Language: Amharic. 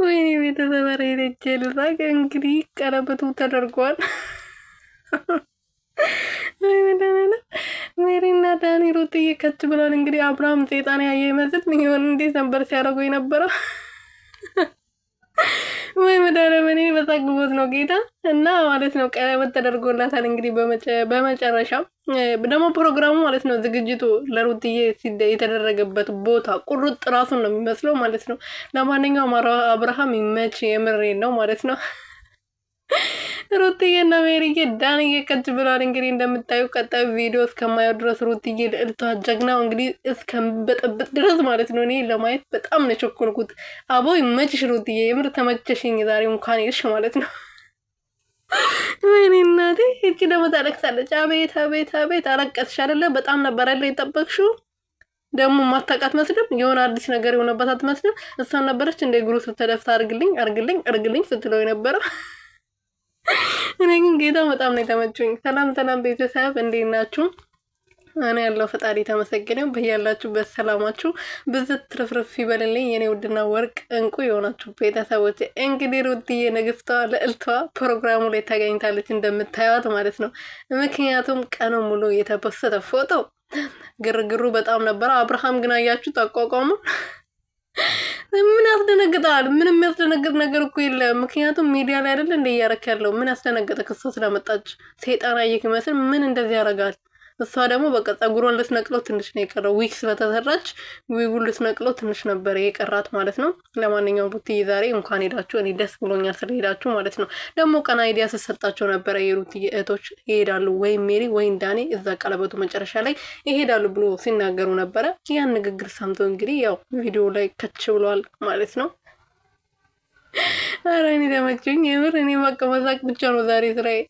ወይኔ ቤተሰብ ሬደች ልሳቅ። እንግዲህ ቀለበቱ ተደርጓል። ሜሪና ዳኒ ሩትዬ ከች ብሏል። እንግዲህ አብርሃም ሴጣን ያየ ይመስል ይሆን እንዴት ነበር ሲያደርጉ የነበረው? ወይ መዳረመኔ በሳቅቦት ነው ጌታ እና ማለት ነው። ቀለበት ተደርጎላታል። እንግዲህ በመጨረሻ ደግሞ ፕሮግራሙ ማለት ነው ዝግጅቱ ለሩትዬ የተደረገበት ቦታ ቁርጥ ራሱን ነው የሚመስለው ማለት ነው። ለማንኛውም አብርሃም ይመች፣ የምሬን ነው ማለት ነው። ሩትዬ እና ሜሪዬ ዳንዬ ከች ብሏል። እንግዲህ እንደምታዩ ቀጣዩ ቪዲዮ እስከማየው ድረስ ሩትዬ ልዕልቷ ጀግናው እንግዲህ እስከምበጠብጥ ድረስ ማለት ነው። እኔ ለማየት በጣም ነው የቸኮልኩት። አቦ ይመችሽ ሩትዬ፣ የምር ተመቸሽኝ ዛሬ እንኳን ሄድሽ ማለት ነው። ወይኔ እናቴ እቺ ደግሞ ታለቅሳለች። አቤት አቤት አቤት አለቀስሽ አይደለ? በጣም ነበር ያለ የጠበቅሽው። ደግሞ ማታውቃት መስልም የሆነ አዲስ ነገር የሆነባት አትመስልም። እሷን ነበረች እንደ እግሩ ስትደፍታ አርግልኝ አርግልኝ አርግልኝ ስትለው የነበረው። እኔ ግን ጌታ በጣም ነው የተመቸኝ። ሰላም ሰላም ቤተሰብ እንዴት ናችሁ? እኔ ያለው ፈጣሪ ተመሰገነው። በያላችሁበት ሰላማችሁ ብዝት ትርፍርፍ ይበልልኝ የኔ ውድና ወርቅ እንቁ የሆናችሁ ቤተሰቦች። እንግዲህ ሩትዬ ንግስቷ ልዕልቷ ፕሮግራሙ ላይ ታገኝታለች እንደምታዩት ማለት ነው። ምክንያቱም ቀኑ ሙሉ የተፖሰተ ፎቶ ግርግሩ በጣም ነበረ። አብርሃም ግን አያችሁት አቋቋሙ ምን ያስደነግጣል? ምንም የሚያስደነግጥ ነገር እኮ የለም። ምክንያቱም ሚዲያ ላይ አይደል እንደ እያረክ ያለው። ምን ያስደነገጠ? ክሷ ስለመጣች ሴጣን አየክ ይመስል ምን እንደዚህ ያደርጋል? እሷ ደግሞ በቃ ጸጉሯን ልትነቅለው ትንሽ ነው የቀረው። ዊግ ስለተሰራች ዊጉን ልትነቅለው ትንሽ ነበር የቀራት ማለት ነው። ለማንኛውም ሩትዬ ዛሬ እንኳን ሄዳችሁ፣ እኔ ደስ ብሎኛል ስለሄዳችሁ ማለት ነው። ደግሞ ቀን አይዲያ ስትሰጣቸው ነበረ የሩትዬ እህቶች ይሄዳሉ ወይም ሜሪ ወይም ዳኔ እዛ ቀለበቱ መጨረሻ ላይ ይሄዳሉ ብሎ ሲናገሩ ነበረ። ያን ንግግር ሰምቶ እንግዲህ ያው ቪዲዮ ላይ ከች ብሏል ማለት ነው። ኧረ እኔ ተመቸኝ የምር። እኔ በቃ መሳቅ ብቻ ነው ዛሬ ስራዬ።